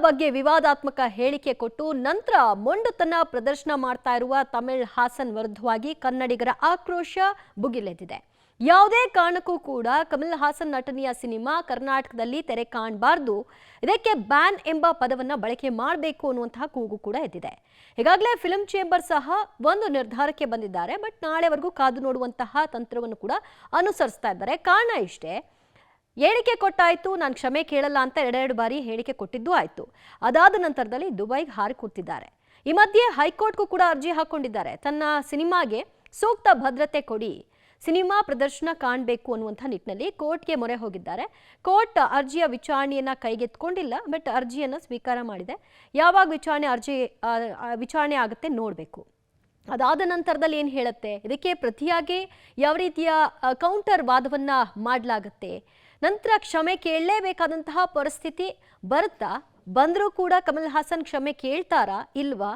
ಬಗ್ಗೆ ವಿವಾದಾತ್ಮಕ ಹೇಳಿಕೆ ಕೊಟ್ಟು ನಂತರ ಮೊಂಡುತನ ಪ್ರದರ್ಶನ ಮಾಡ್ತಾ ಇರುವ ತಮಿಳ್ ಹಾಸನ್ ವಿರುದ್ಧವಾಗಿ ಕನ್ನಡಿಗರ ಆಕ್ರೋಶ ಭುಗಿಲೆದ್ದಿದೆ. ಯಾವುದೇ ಕಾರಣಕ್ಕೂ ಕೂಡ ಕಮಲ್ ಹಾಸನ್ ನಟನೆಯ ಸಿನಿಮಾ ಕರ್ನಾಟಕದಲ್ಲಿ ತೆರೆ ಕಾಣಬಾರದು, ಇದಕ್ಕೆ ಬ್ಯಾನ್ ಎಂಬ ಪದವನ್ನು ಬಳಕೆ ಮಾಡಬೇಕು ಅನ್ನುವಂತಹ ಕೂಗು ಕೂಡ ಎದ್ದಿದೆ. ಈಗಾಗಲೇ ಫಿಲ್ಮ್ ಚೇಂಬರ್ ಸಹ ಒಂದು ನಿರ್ಧಾರಕ್ಕೆ ಬಂದಿದ್ದಾರೆ. ಬಟ್ ನಾಳೆವರೆಗೂ ಕಾದು ನೋಡುವಂತಹ ತಂತ್ರವನ್ನು ಕೂಡ ಅನುಸರಿಸ್ತಾ ಇದ್ದಾರೆ. ಕಾರಣ ಇಷ್ಟೇ, ಹೇಳಿಕೆ ಕೊಟ್ಟಾಯ್ತು, ನಾನು ಕ್ಷಮೆ ಕೇಳಲ್ಲ ಅಂತ ಎರಡೆರಡು ಬಾರಿ ಹೇಳಿಕೆ ಕೊಟ್ಟಿದ್ದೂ ಆಯ್ತು. ಅದಾದ ನಂತರದಲ್ಲಿ ದುಬೈಗೆ ಹಾರಿ ಕೂತಿದ್ದಾರೆ. ಈ ಮಧ್ಯೆ ಹೈಕೋರ್ಟ್ಗೂ ಕೂಡ ಅರ್ಜಿ ಹಾಕೊಂಡಿದ್ದಾರೆ. ತನ್ನ ಸಿನಿಮಾಗೆ ಸೂಕ್ತ ಭದ್ರತೆ ಕೊಡಿ, ಸಿನಿಮಾ ಪ್ರದರ್ಶನ ಕಾಣಬೇಕು ಅನ್ನುವಂಥ ನಿಟ್ಟಿನಲ್ಲಿ ಕೋರ್ಟ್ಗೆ ಮೊರೆ ಹೋಗಿದ್ದಾರೆ. ಕೋರ್ಟ್ ಅರ್ಜಿಯ ವಿಚಾರಣೆಯನ್ನ ಕೈಗೆತ್ಕೊಂಡಿಲ್ಲ, ಬಟ್ ಅರ್ಜಿಯನ್ನು ಸ್ವೀಕಾರ ಮಾಡಿದೆ. ಯಾವಾಗ ವಿಚಾರಣೆ ಆಗುತ್ತೆ ನೋಡಬೇಕು. ಅದಾದ ನಂತರದಲ್ಲಿ ಏನು ಹೇಳುತ್ತೆ, ಇದಕ್ಕೆ ಪ್ರತಿಯಾಗಿ ಯಾವ ರೀತಿಯ ಕೌಂಟರ್ ವಾದವನ್ನ ಮಾಡಲಾಗುತ್ತೆ, ನಂತರ ಕ್ಷಮೆ ಕೇಳಲೇಬೇಕಾದಂತಹ ಪರಿಸ್ಥಿತಿ ಬಂದರೂ ಕೂಡ ಕಮಲ್ ಹಾಸನ್ ಕ್ಷಮೆ ಕೇಳ್ತಾರಾ ಇಲ್ವಾ,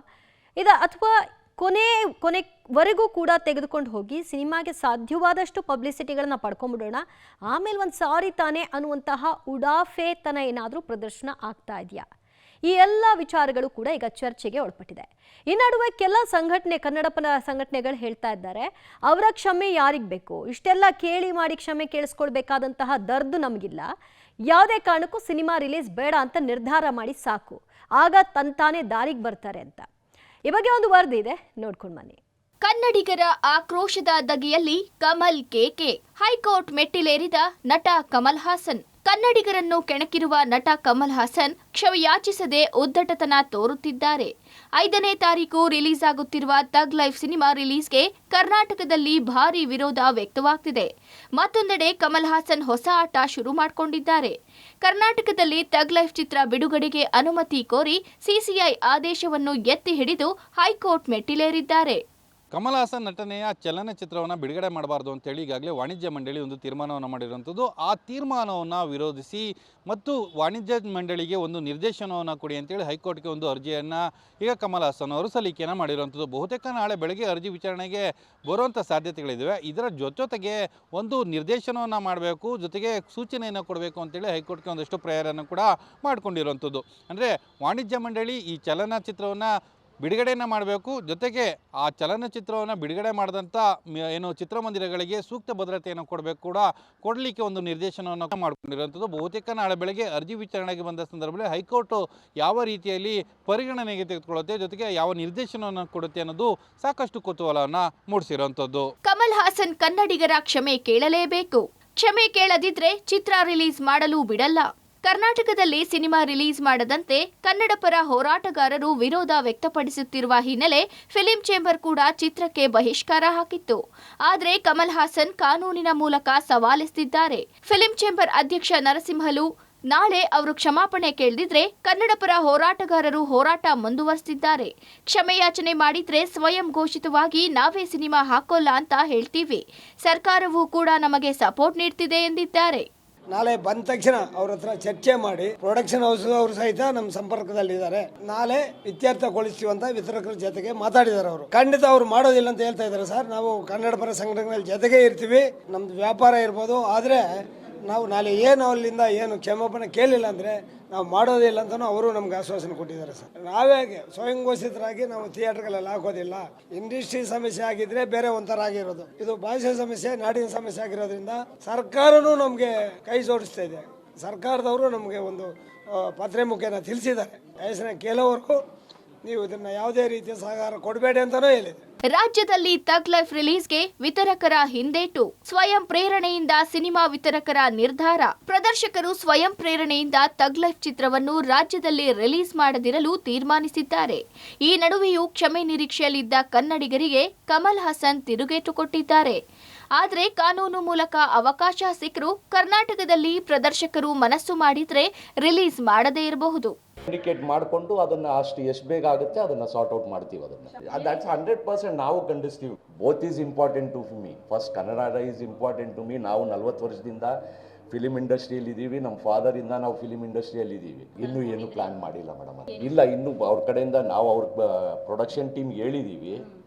ಅಥವಾ ಕೊನೆವರೆಗೂ ಕೂಡ ತೆಗೆದುಕೊಂಡು ಹೋಗಿ ಸಿನಿಮಾಗೆ ಸಾಧ್ಯವಾದಷ್ಟು ಪಬ್ಲಿಸಿಟಿಗಳನ್ನ ಪಡ್ಕೊಂಡ್ಬಿಡೋಣ, ಆಮೇಲೆ ಒಂದು ಸಾರಿ ತಾನೆ ಅನ್ನುವಂತಹ ಉಡಾಫೆತನ ಏನಾದರೂ ಪ್ರದರ್ಶನ ಆಗ್ತಾ ಇದೆಯಾ? ಈ ಎಲ್ಲ ವಿಚಾರಗಳು ಕೂಡ ಈಗ ಚರ್ಚೆಗೆ ಒಳಪಟ್ಟಿದೆ. ಈ ನಡುವೆ ಕೆಲ ಕನ್ನಡಪರ ಸಂಘಟನೆಗಳು ಹೇಳ್ತಾ ಇದ್ದಾರೆ, ಅವರ ಕ್ಷಮೆ ಯಾರಿಗೆ ಬೇಕು, ಇಷ್ಟೆಲ್ಲ ಕೇಳಿ ಮಾಡಿ ಕ್ಷಮೆ ಕೇಳಿಸ್ಕೊಳ್ಬೇಕಾದಂತಹ ದರ್ದು ನಮಗಿಲ್ಲ, ಯಾವುದೇ ಕಾರಣಕ್ಕೂ ಸಿನಿಮಾ ರಿಲೀಸ್ ಬೇಡ ಅಂತ ನಿರ್ಧಾರ ಮಾಡಿ ಸಾಕು, ಆಗ ತಂತಾನೆ ದಾರಿಗೆ ಬರ್ತಾರೆ ಅಂತ. ಈ ಬಗ್ಗೆ ಒಂದು ವರದಿ ಇದೆ, ನೋಡ್ಕೊಂಡು ಬನ್ನಿ. ಕನ್ನಡಿಗರ ಆಕ್ರೋಶದ ದಗಿಯಲ್ಲಿ ಕಮಲ್ ಕೇಕೆ, ಹೈಕೋರ್ಟ್ ಮೆಟ್ಟಿಲೇರಿದ ನಟ ಕಮಲ್ ಹಾಸನ್. ಕನ್ನಡಿಗರನ್ನು ಕೆಣಕಿರುವ ನಟ ಕಮಲ್ ಹಾಸನ್ ಕ್ಷಮೆಯಾಚಿಸದೆ ಉದ್ದಟತನ ತೋರುತ್ತಿದ್ದಾರೆ. 5ನೇ ತಾರೀಕು ರಿಲೀಸ್ ಆಗುತ್ತಿರುವ ತಗ್ ಲೈಫ್ ಸಿನಿಮಾ ರಿಲೀಸ್ಗೆ ಕರ್ನಾಟಕದಲ್ಲಿ ಭಾರಿ ವಿರೋಧ ವ್ಯಕ್ತವಾಗ್ತಿದೆ. ಮತ್ತೊಂದೆಡೆ ಕಮಲ್ ಹಾಸನ್ ಹೊಸ ಆಟ ಶುರು ಮಾಡಿಕೊಂಡಿದ್ದಾರೆ. ಕರ್ನಾಟಕದಲ್ಲಿ ತಗ್ ಲೈಫ್ ಚಿತ್ರ ಬಿಡುಗಡೆಗೆ ಅನುಮತಿ ಕೋರಿ ಸಿಸಿಐ ಆದೇಶವನ್ನು ಎತ್ತಿ ಹಿಡಿದು ಹೈಕೋರ್ಟ್ ಮೆಟ್ಟಿಲೇರಿದ್ದಾರೆ. ಕಮಲ್ ಹಾಸನ್ ನಟನೆಯ ಚಲನಚಿತ್ರವನ್ನು ಬಿಡುಗಡೆ ಮಾಡಬಾರ್ದು ಅಂತೇಳಿ ಈಗಾಗಲೇ ವಾಣಿಜ್ಯ ಮಂಡಳಿ ಒಂದು ತೀರ್ಮಾನವನ್ನು ಮಾಡಿರುವಂಥದ್ದು. ಆ ತೀರ್ಮಾನವನ್ನು ವಿರೋಧಿಸಿ ಮತ್ತು ವಾಣಿಜ್ಯ ಮಂಡಳಿಗೆ ಒಂದು ನಿರ್ದೇಶನವನ್ನು ಕೊಡಿ ಅಂತೇಳಿ ಹೈಕೋರ್ಟ್ಗೆ ಒಂದು ಅರ್ಜಿಯನ್ನು ಈಗ ಕಮಲ್ ಹಾಸನ್ ಅವರು ಸಲ್ಲಿಕೆಯನ್ನು ಮಾಡಿರುವಂಥದ್ದು. ಬಹುತೇಕ ನಾಳೆ ಬೆಳಗ್ಗೆ ಅರ್ಜಿ ವಿಚಾರಣೆಗೆ ಬರುವಂಥ ಸಾಧ್ಯತೆಗಳಿದ್ದಾವೆ. ಇದರ ಜೊತೆಗೆ ಒಂದು ನಿರ್ದೇಶನವನ್ನು ಮಾಡಬೇಕು, ಜೊತೆಗೆ ಸೂಚನೆಯನ್ನು ಕೊಡಬೇಕು ಅಂತೇಳಿ ಹೈಕೋರ್ಟ್ಗೆ ಒಂದಷ್ಟು ಪ್ರೇರಣೆಯನ್ನು ಕೂಡ ಮಾಡಿಕೊಂಡಿರುವಂಥದ್ದು. ಅಂದರೆ ವಾಣಿಜ್ಯ ಮಂಡಳಿ ಈ ಚಲನಚಿತ್ರವನ್ನು ಬಿಡುಗಡೆಯನ್ನು ಮಾಡಬೇಕು, ಜೊತೆಗೆ ಆ ಚಲನಚಿತ್ರವನ್ನು ಬಿಡುಗಡೆ ಮಾಡಿದಂಥ ಚಿತ್ರಮಂದಿರಗಳಿಗೆ ಸೂಕ್ತ ಭದ್ರತೆಯನ್ನು ಕೊಡಲಿಕ್ಕೆ ಒಂದು ನಿರ್ದೇಶನವನ್ನು ಮಾಡಿಕೊಂಡಿರುವಂಥದ್ದು. ಬಹುತೇಕ ನಾಳೆ ಬೆಳಗ್ಗೆ ಅರ್ಜಿ ವಿಚಾರಣೆಗೆ ಬಂದ ಸಂದರ್ಭದಲ್ಲಿ ಹೈಕೋರ್ಟ್ ಯಾವ ರೀತಿಯಲ್ಲಿ ಪರಿಗಣನೆಗೆ ತೆಗೆದುಕೊಳ್ಳುತ್ತೆ, ಜೊತೆಗೆ ಯಾವ ನಿರ್ದೇಶನವನ್ನು ಕೊಡುತ್ತೆ ಅನ್ನೋದು ಸಾಕಷ್ಟು ಕುತೂಹಲವನ್ನು ಮೂಡಿಸಿರುವಂಥದ್ದು. ಕಮಲ್ ಹಾಸನ್ ಕನ್ನಡಿಗರ ಕ್ಷಮೆ ಕೇಳಲೇಬೇಕು, ಕ್ಷಮೆ ಕೇಳದಿದ್ರೆ ಚಿತ್ರ ರಿಲೀಸ್ ಮಾಡಲು ಬಿಡಲ್ಲ. ಕರ್ನಾಟಕದಲ್ಲಿ ಸಿನಿಮಾ ರಿಲೀಸ್ ಮಾಡದಂತೆ ಕನ್ನಡ ಪರ ಹೋರಾಟಗಾರರು ವಿರೋಧ ವ್ಯಕ್ತಪಡಿಸುತ್ತಿರುವ ಹಿನ್ನೆಲೆ ಫಿಲ್ಮ್ ಚೇಂಬರ್ ಕೂಡ ಚಿತ್ರಕ್ಕೆ ಬಹಿಷ್ಕಾರ ಹಾಕಿತ್ತು. ಆದರೆ ಕಮಲ್ ಹಾಸನ್ ಕಾನೂನಿನ ಮೂಲಕ ಸವಾಲೆಸೆದಿದ್ದಾರೆ. ಫಿಲ್ಮ್ ಚೇಂಬರ್ ಅಧ್ಯಕ್ಷ ನರಸಿಂಹಲು ನಾಳೆ ಅವರು ಕ್ಷಮಾಪಣೆ ಕೇಳದಿದ್ರೆ ಕನ್ನಡ ಪರ ಹೋರಾಟಗಾರರು ಹೋರಾಟ ಮುಂದುವರೆಸಿದ್ದಾರೆ. ಕ್ಷಮೆಯಾಚನೆ ಮಾಡಿದ್ರೆ ಸ್ವಯಂ ಘೋಷಿತವಾಗಿ ನಾವೇ ಸಿನಿಮಾ ಹಾಕೋಲ್ಲ ಅಂತ ಹೇಳ್ತೀವಿ, ಸರ್ಕಾರವೂ ಕೂಡ ನಮಗೆ ಸಪೋರ್ಟ್ ನೀಡ್ತಿದೆ ಎಂದಿದ್ದಾರೆ. ನಾಳೆ ಬಂದ ತಕ್ಷಣ ಅವ್ರ ಹತ್ರ ಚರ್ಚೆ ಮಾಡಿ ಪ್ರೊಡಕ್ಷನ್ ಹೌಸ್ ಅವರು ಸಹಿತ ನಮ್ಮ ಸಂಪರ್ಕದಲ್ಲಿದ್ದಾರೆ. ನಾಳೆ ಇತ್ಯರ್ಥಗೊಳಿಸುವಂತ ವಿತರಕರ ಜೊತೆಗೆ ಮಾತಾಡಿದ್ದಾರೆ. ಅವರು ಖಂಡಿತ ಅವ್ರು ಮಾಡೋದಿಲ್ಲ ಅಂತ ಹೇಳ್ತಾ ಇದ್ದಾರೆ. ಸರ್, ನಾವು ಕನ್ನಡ ಪರ ಸಂಘಟನೆಗಳ ಜೊತೆಗೆ ಇರ್ತೀವಿ, ನಮ್ದು ವ್ಯಾಪಾರ ಇರ್ಬೋದು, ಆದರೆ ನಾವು ನಾಳೆ ಅಲ್ಲಿಂದ ಕ್ಷಮಾಪಣೆ ಕೇಳಿಲ್ಲ ಅಂದರೆ ನಾವು ಮಾಡೋದಿಲ್ಲ ಅಂತಲೂ ಅವರು ನಮ್ಗೆ ಆಶ್ವಾಸನೆ ಕೊಟ್ಟಿದ್ದಾರೆ. ಸರ್, ನಾವೇ ಸ್ವಯಂ ಘೋಷಿತರಾಗಿ ನಾವು ಥಿಯೇಟರ್ಗಳಲ್ಲಿ ಹಾಕೋದಿಲ್ಲ. ಇಂಡಸ್ಟ್ರಿ ಸಮಸ್ಯೆ ಆಗಿದ್ರೆ ಬೇರೆ ಒಂಥರ ಆಗಿರೋದು, ಇದು ಭಾಷೆ ಸಮಸ್ಯೆ, ನಾಡಿನ ಸಮಸ್ಯೆ ಆಗಿರೋದ್ರಿಂದ ಸರ್ಕಾರನೂ ನಮಗೆ ಕೈ ಜೋಡಿಸ್ತಾ ಇದೆ. ಸರ್ಕಾರದವರು ನಮಗೆ ಒಂದು ಪತ್ರ ಮುಖೇನ ತಿಳಿಸಿದ್ದಾರೆ, ಯೋಜನೆ ಕೆಲವರೆಗೂ ನೀವು ಇದನ್ನ ಯಾವುದೇ ರೀತಿಯ ಸಹಕಾರ ಕೊಡಬೇಡಿ ಅಂತಾನೂ ಹೇಳಿದೆ. ರಾಜ್ಯದಲ್ಲಿ ತಗ್ ಲೈಫ್ ರಿಲೀಸ್ಗೆ ವಿತರಕರ ಹಿಂದೇಟು, ಸ್ವಯಂ ಪ್ರೇರಣೆಯಿಂದ ಸಿನಿಮಾ ವಿತರಕರ ನಿರ್ಧಾರ. ಪ್ರದರ್ಶಕರು ಸ್ವಯಂ ಪ್ರೇರಣೆಯಿಂದ ತಗ್ ಲೈಫ್ ಚಿತ್ರವನ್ನು ರಾಜ್ಯದಲ್ಲಿ ರಿಲೀಸ್ ಮಾಡದಿರಲು ತೀರ್ಮಾನಿಸಿದ್ದಾರೆ. ಈ ನಡುವೆಯೂ ಕ್ಷಮೆ ನಿರೀಕ್ಷೆಯಲ್ಲಿದ್ದ ಕನ್ನಡಿಗರಿಗೆ ಕಮಲ್ ಹಾಸನ್ ತಿರುಗೇಟು ಕೊಟ್ಟಿದ್ದಾರೆ. ಆದರೆ ಕಾನೂನು ಮೂಲಕ ಅವಕಾಶ ಸಿಕ್ಕರೂ ಕರ್ನಾಟಕದಲ್ಲಿ ಪ್ರದರ್ಶಕರು ಮನಸ್ಸು ಮಾಡಿದ್ರೆ ರಿಲೀಸ್ ಮಾಡದೇ ಇರಬಹುದು. ಇಂಡಿಕೇಟ್ ಮಾಡಿಕೊಂಡು ಅದನ್ನು ಎಷ್ಟು ಬೇಗ ಆಗುತ್ತೆ ಅದನ್ನು ಸಾರ್ಟ್ ಔಟ್ ಮಾಡ್ತೀವಿ. ದಟ್ಸ್ 100% ನಾವು ಖಂಡಿಸ್ತೀವಿ. Both is important to me. First Kannada is important to me. ನಾವು 40 ವರ್ಷದಿಂದ ಫಿಲಿಮ್ ಇಂಡಸ್ಟ್ರಿಯಲ್ಲಿ ಇದ್ದೀವಿ, ನಮ್ಮ ಫಾದರಿಂದ ನಾವು ಫಿಲಿಮ್ ಇಂಡಸ್ಟ್ರಿಯಲ್ಲಿ ಇದ್ದೀವಿ. ಇನ್ನೂ ಏನು ಪ್ಲಾನ್ ಮಾಡಿಲ್ಲ ಮೇಡಮ್. ಇಲ್ಲ, ಇನ್ನು ಅವ್ರ ಕಡೆಯಿಂದ ನಾವು ಅವ್ರ ಪ್ರೊಡಕ್ಷನ್ ಟೀಮ್ ಹೇಳಿದ್ದೀವಿ,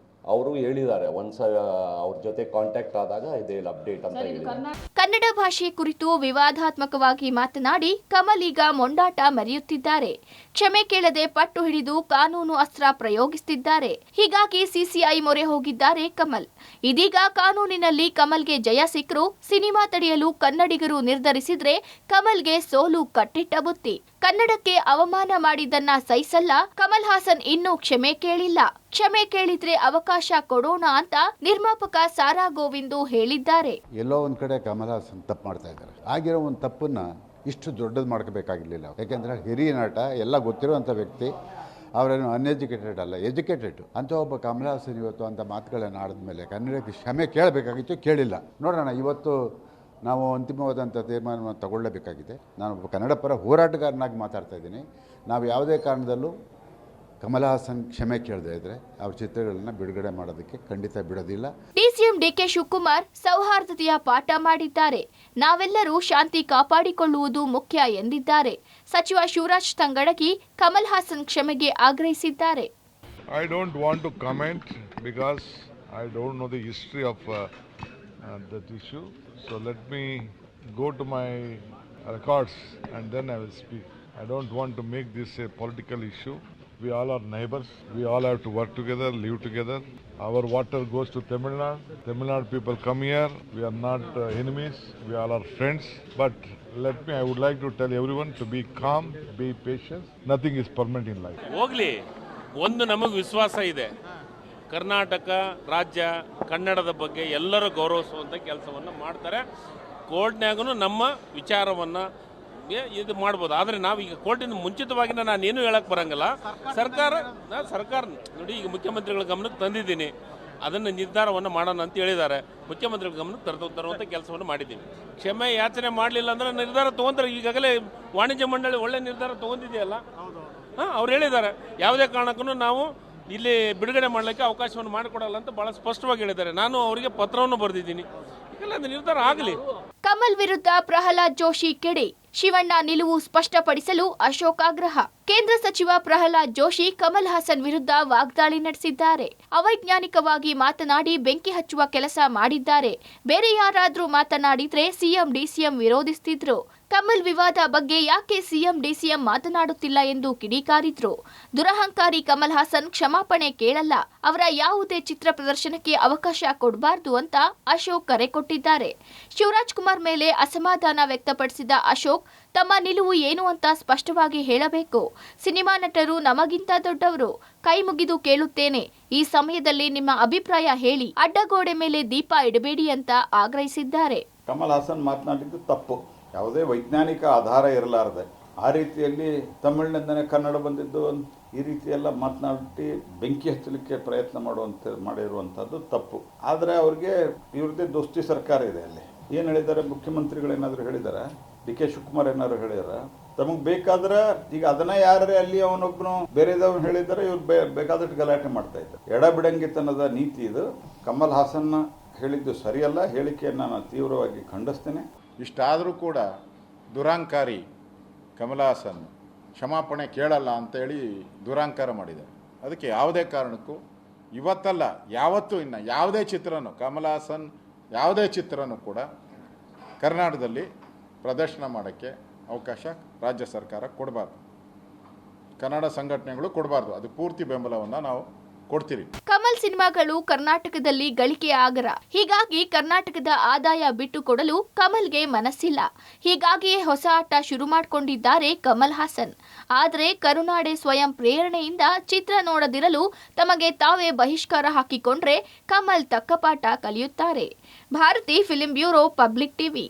ಅವರು ಹೇಳಿದ್ದಾರೆ ಒಂದ್ಸಲ ಅವ್ರ ಜೊತೆ ಕಾಂಟ್ಯಾಕ್ಟ್ ಆದಾಗ ಇದೇ ಅಪ್ಡೇಟ್ ಅಂತ ಹೇಳಿದ್ದಾರೆ. ಕನ್ನಡ ಭಾಷೆ ಕುರಿತು ವಿವಾದಾತ್ಮಕವಾಗಿ ಮಾತನಾಡಿ ಕಮಲ್ ಈಗ ಮೊಂಡಾಟ ಮೆರೆಯುತ್ತಿದ್ದಾರೆ. ಕ್ಷಮೆ ಕೇಳದೆ ಪಟ್ಟು ಹಿಡಿದು ಕಾನೂನು ಅಸ್ತ್ರ ಪ್ರಯೋಗಿಸುತ್ತಿದ್ದಾರೆ. ಹೀಗಾಗಿ ಸಿಸಿಐ ಮೊರೆ ಹೋಗಿದ್ದಾರೆ ಕಮಲ್. ಇದೀಗ ಕಾನೂನಿನಲ್ಲಿ ಕಮಲ್ಗೆ ಜಯ ಸಿಕ್ಕರೂ ಸಿನಿಮಾ ತಡೆಯಲು ಕನ್ನಡಿಗರು ನಿರ್ಧರಿಸಿದ್ರೆ ಕಮಲ್ಗೆ ಸೋಲು ಕಟ್ಟಿಟ್ಟ ಬುತ್ತಿ. ಕನ್ನಡಕ್ಕೆ ಅವಮಾನ ಮಾಡಿದ್ದನ್ನ ಸಹಿಸಲ್ಲ. ಕಮಲ್ ಹಾಸನ್ ಇನ್ನೂ ಕ್ಷಮೆ ಕೇಳಿಲ್ಲ. ಕ್ಷಮೆ ಕೇಳಿದ್ರೆ ಅವಕಾಶ ಕೊಡೋಣ ಅಂತ ನಿರ್ಮಾಪಕ ಸಾರಾ ಗೋವಿಂದು ಹೇಳಿದ್ದಾರೆ. ಎಲ್ಲೋ ಒಂದು ಕಡೆ ಕಮಲ್ ಹಾಸನ್ ತಪ್ಪು ಮಾಡ್ತಾ ಇದ್ದಾರೆ. ಆಗಿರೋ ಒಂದು ತಪ್ಪನ್ನ ಇಷ್ಟು ದೊಡ್ಡದು ಮಾಡ್ಕೋಬೇಕಾಗಿರ್ಲಿಲ್ಲ. ಯಾಕೆಂದರೆ ಹಿರಿಯ ನಟ, ಎಲ್ಲ ಗೊತ್ತಿರುವಂಥ ವ್ಯಕ್ತಿ, ಅವರೇನು ಅನ್ಎಜುಕೇಟೆಡ್ ಅಲ್ಲ, ಎಜುಕೇಟೆಡ್ ಅಂತ ಒಬ್ಬ ಕಮಲ್ ಹಾಸನ್ ಇವತ್ತು ಅಂತ ಮಾತುಗಳನ್ನು ಆಡಿದ್ಮೇಲೆ ಕನ್ನಡಕ್ಕೆ ಕ್ಷಮೆ ಕೇಳಬೇಕಾಗಿತ್ತು, ಕೇಳಿಲ್ಲ. ನೋಡೋಣ, ಇವತ್ತು ನಾವು ಅಂತಿಮವಾದಂಥ ತೀರ್ಮಾನವನ್ನು ತಗೊಳ್ಳೇಬೇಕಾಗಿದೆ. ನಾನೊಬ್ಬ ಕನ್ನಡ ಪರ ಹೋರಾಟಗಾರನಾಗಿ ಮಾತಾಡ್ತಾ ಇದ್ದೀನಿ. ನಾವು ಯಾವುದೇ ಕಾರಣದಲ್ಲೂ ಕಮಲ್ ಹಾಸನ್ ಕ್ಷಮೆ ಕೇಳದೇ ಇದ್ರೆ ಅವ್ರ ಚಿತ್ರಗಳನ್ನ ಬಿಡುಗಡೆ ಮಾಡೋದಕ್ಕೆ ಖಂಡಿತ ಬಿಡೋದಿಲ್ಲ. ಡಿಸಿಎಂ ಡಿಕೆ ಶಿವಕುಮಾರ್ ಸೌಹಾರ್ದತೆಯ ಪಾಠ ಮಾಡಿದ್ದಾರೆ. ನಾವೆಲ್ಲರೂ ಶಾಂತಿ ಕಾಪಾಡಿಕೊಳ್ಳುವುದು ಮುಖ್ಯ ಎಂದಿದ್ದಾರೆ. ಸಚಿವ ಶಿವರಾಜ್ ತಂಗಡಗಿ ಕಮಲ್ ಹಾಸನ್ ಕ್ಷಮೆಗೆ ಆಗ್ರಹಿಸಿದ್ದಾರೆ. I don't want to comment because I don't know the history of that issue. So let me go to my records and then I will speak. I don't want to make this a political issue. We all are neighbors. We all have to work together, live together. Our water goes to Tamil Nadu. Tamil Nadu people come here. We are not enemies. We all are friends. But I would like to tell everyone to be calm, be patient. Nothing is permanent in life. ಹೋಗ್ಲಿ, ಒಂದು ನಮಗೆ ವಿಶ್ವಾಸ ಇದೆ. ಕರ್ನಾಟಕ ರಾಜ್ಯ ಕನ್ನಡದ ಬಗ್ಗೆ ಎಲ್ಲರೂ ಗೌರವಿಸುವಂಥ ಕೆಲಸವನ್ನು ಮಾಡ್ತಾರೆ. ಕೋರ್ಟ್ನಾಗೂ ನಮ್ಮ ವಿಚಾರವನ್ನು ಇದು ಮಾಡ್ಬೋದು. ಆದರೆ ನಾವು ಈಗ ಕೋರ್ಟಿನ ಮುಂಚಿತವಾಗಿ ನಾನೇನು ಹೇಳಕ್ಕೆ ಬರೋಂಗಿಲ್ಲ. ಸರ್ಕಾರ ನೋಡಿ, ಈಗ ಮುಖ್ಯಮಂತ್ರಿಗಳ ಗಮನಕ್ಕೆ ತಂದಿದ್ದೀನಿ. ಅದನ್ನು ನಿರ್ಧಾರವನ್ನು ಮಾಡೋಣ ಅಂತ ಹೇಳಿದ್ದಾರೆ. ಮುಖ್ಯಮಂತ್ರಿಗಳ ಗಮನಕ್ಕೆ ತರುವಂಥ ಕೆಲಸವನ್ನು ಮಾಡಿದ್ದೀನಿ. ಕ್ಷಮೆ ಯಾಚನೆ ಮಾಡಲಿಲ್ಲ ಅಂದರೆ ನಿರ್ಧಾರ ತೊಗೊಂತಾರೆ. ಈಗಾಗಲೇ ವಾಣಿಜ್ಯ ಮಂಡಳಿ ಒಳ್ಳೆ ನಿರ್ಧಾರ ತೊಗೊಂಡಿದೆಯಲ್ಲ. ಅವ್ರು ಹೇಳಿದ್ದಾರೆ, ಯಾವುದೇ ಕಾರಣಕ್ಕೂ ನಾವು ಇಲ್ಲಿ ಬಿಡುಗಡೆ ಮಾಡಲಿಕ್ಕೆ ಅವಕಾಶವನ್ನು ಮಾಡಿಕೊಡಲ್ಲ ಅಂತ ಭಾಳ ಸ್ಪಷ್ಟವಾಗಿ ಹೇಳಿದ್ದಾರೆ. ನಾನು ಅವರಿಗೆ ಪತ್ರವನ್ನು ಬರೆದಿದ್ದೀನಿ. ಈಗೆಲ್ಲ ಅದು ನಿರ್ಧಾರ ಆಗಲಿ. ಕಮಲ್ ವಿರುದ್ಧ ಪ್ರಹ್ಲಾದ್ ಜೋಶಿ ಕಿಡಿ. ಶಿವಣ್ಣ ನಿಲುವು ಸ್ಪಷ್ಟಪಡಿಸಲು ಅಶೋಕ್ ಆಗ್ರಹ. ಕೇಂದ್ರ ಸಚಿವ ಪ್ರಹ್ಲಾದ್ ಜೋಶಿ ಕಮಲ್ ಹಾಸನ್ ವಿರುದ್ಧ ವಾಗ್ದಾಳಿ ನಡೆಸಿದ್ದಾರೆ. ಅವೈಜ್ಞಾನಿಕವಾಗಿ ಮಾತನಾಡಿ ಬೆಂಕಿ ಹಚ್ಚುವ ಕೆಲಸ ಮಾಡಿದ್ದಾರೆ. ಬೇರೆ ಯಾರಾದ್ರೂ ಮಾತನಾಡಿದ್ರೆ ಸಿಎಂ ಡಿಸಿಎಂ ವಿರೋಧಿಸುತ್ತಿದ್ರು. ಕಮಲ್ ವಿವಾದ ಬಗ್ಗೆ ಯಾಕೆ ಸಿಎಂ ಡಿಸಿಎಂ ಮಾತನಾಡುತ್ತಿಲ್ಲ ಎಂದು ಕಿಡಿಕಾರಿದ್ರು. ದುರಹಂಕಾರಿ ಕಮಲ್ ಹಾಸನ್ ಕ್ಷಮಾಪಣೆ ಕೇಳಲ್ಲ. ಅವರ ಯಾವುದೇ ಚಿತ್ರ ಪ್ರದರ್ಶನಕ್ಕೆ ಅವಕಾಶ ಕೊಡಬಾರ್ದು ಅಂತ ಅಶೋಕ್ ಕರೆ ಕೊಟ್ಟಿದ್ದಾರೆ. ಶಿವರಾಜ್ ಕುಮಾರ್ ಮೇಲೆ ಅಸಮಾಧಾನ ವ್ಯಕ್ತಪಡಿಸಿದ ಅಶೋಕ್ ತಮ್ಮ ನಿಲುವು ಏನು ಅಂತ ಸ್ಪಷ್ಟವಾಗಿ ಹೇಳಬೇಕು. ಸಿನಿಮಾ ನಟರು ನಮಗಿಂತ ದೊಡ್ಡವರು. ಕೈ ಮುಗಿದು ಕೇಳುತ್ತೇನೆ, ಈ ಸಮಯದಲ್ಲಿ ನಿಮ್ಮ ಅಭಿಪ್ರಾಯ ಹೇಳಿ. ಅಡ್ಡಗೋಡೆ ಮೇಲೆ ದೀಪ ಇಡಬೇಡಿ ಅಂತ ಆಗ್ರಹಿಸಿದ್ದಾರೆ. ಕಮಲ್ ಹಾಸನ್ ಮಾತನಾಡಿದ್ದು ತಪ್ಪು. ಯಾವುದೇ ವೈಜ್ಞಾನಿಕ ಆಧಾರ ಇರಲಾರದೆ ಆ ರೀತಿಯಲ್ಲಿ ತಮಿಳಿನಿಂದನೇ ಕನ್ನಡ ಬಂದಿದ್ದು ಈ ರೀತಿ ಎಲ್ಲ ಮಾತನಾಡಿ ಬೆಂಕಿ ಹಚ್ಚಲಿಕ್ಕೆ ಪ್ರಯತ್ನ ಮಾಡಿರುವಂಥದ್ದು ತಪ್ಪು. ಆದರೆ ಅವ್ರಿಗೆ ಇವ್ರದ್ದೇ ದೋಸ್ತಿ ಸರ್ಕಾರ ಇದೆ. ಅಲ್ಲಿ ಏನು ಹೇಳಿದ್ದಾರೆ, ಮುಖ್ಯಮಂತ್ರಿಗಳೇನಾದರೂ ಹೇಳಿದ್ದಾರೆ, ಡಿ ಕೆ ಶಿವಕುಮಾರ್ ಏನಾದ್ರು ಹೇಳಿದಾರೆ, ತಮಗೆ ಬೇಕಾದ್ರೆ ಈಗ ಅದನ್ನ ಯಾರೇ ಅಲ್ಲಿ ಅವನೊಬ್ಬನು ಬೇರೆದವ್ನು ಹೇಳಿದ್ದಾರೆ, ಇವ್ರು ಬೇಕಾದಷ್ಟು ಗಲಾಟೆ ಮಾಡ್ತಾ ಇದ್ದಾರೆ. ಎಡಬಿಡಂಗಿತನದ ನೀತಿ ಇದು. ಕಮಲ್ ಹಾಸನ್ ಹೇಳಿದ್ದು ಸರಿಯಲ್ಲ. ಹೇಳಿಕೆಯನ್ನು ನಾನು ತೀವ್ರವಾಗಿ ಖಂಡಿಸ್ತೇನೆ. ಇಷ್ಟಾದರೂ ಕೂಡ ದುರಾಂಕಾರಿ ಕಮಲ್ ಹಾಸನ್ ಕ್ಷಮಾಪಣೆ ಕೇಳಲ್ಲ ಅಂತೇಳಿ ದುರಾಂಕಾರ ಮಾಡಿದ್ದಾರೆ. ಅದಕ್ಕೆ ಯಾವುದೇ ಕಾರಣಕ್ಕೂ ಇವತ್ತಲ್ಲ, ಯಾವತ್ತೂ ಇನ್ನು ಯಾವುದೇ ಚಿತ್ರನೂ ಕಮಲ್ ಹಾಸನ್ ಯಾವುದೇ ಚಿತ್ರನೂ ಕೂಡ ಕರ್ನಾಟಕದಲ್ಲಿ ಪ್ರದರ್ಶನ ಮಾಡೋಕ್ಕೆ ಅವಕಾಶ ರಾಜ್ಯ ಸರ್ಕಾರ ಕೊಡಬಾರ್ದು, ಕನ್ನಡ ಸಂಘಟನೆಗಳು ಕೊಡಬಾರ್ದು. ಅದು ಪೂರ್ತಿ ಬೆಂಬಲವನ್ನು ನಾವು ಕೊಡ್ತೀರಿ. ಕಮಲ್ ಸಿನಿಮಾಗಳು ಕರ್ನಾಟಕದಲ್ಲಿ ಗಳಿಕೆ ಆಗರ. ಹೀಗಾಗಿ ಕರ್ನಾಟಕದ ಆದಾಯ ಬಿಟ್ಟು ಕೊಡಲು ಕಮಲ್ಗೆ ಮನಸ್ಸಿಲ್ಲ. ಹೀಗಾಗಿಯೇ ಹೊಸ ಆಟ ಶುರು ಮಾಡಿಕೊಂಡಿದ್ದಾರೆ ಕಮಲ್ ಹಾಸನ್. ಆದರೆ ಕರುನಾಡೆ ಸ್ವಯಂ ಪ್ರೇರಣೆಯಿಂದ ಚಿತ್ರ ನೋಡದಿರಲು ತಮಗೆ ತಾವೇ ಬಹಿಷ್ಕಾರ ಹಾಕಿಕೊಂಡ್ರೆ ಕಮಲ್ ತಕ್ಕ ಪಾಠ ಕಲಿಯುತ್ತಾರೆ. Bharati film bureau, public TV.